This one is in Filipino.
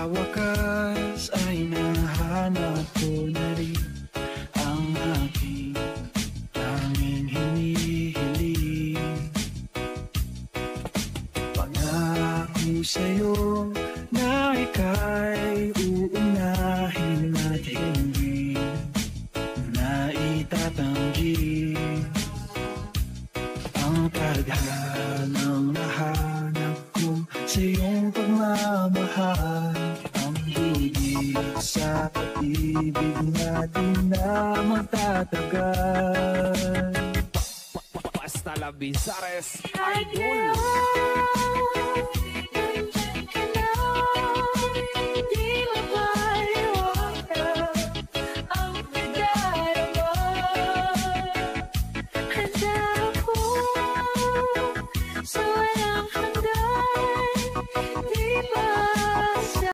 wakas ay nahanap ko na rin ang aking tanging hinihiling. Pangako sa'yo na ika'y uunahin at hindi na itatanggi ang tadhanang nahanap ko sa iyong pagmamahal. Ang higit sa pag-ibig natin na magtatagal. Basta la Bizares Ay, Idol.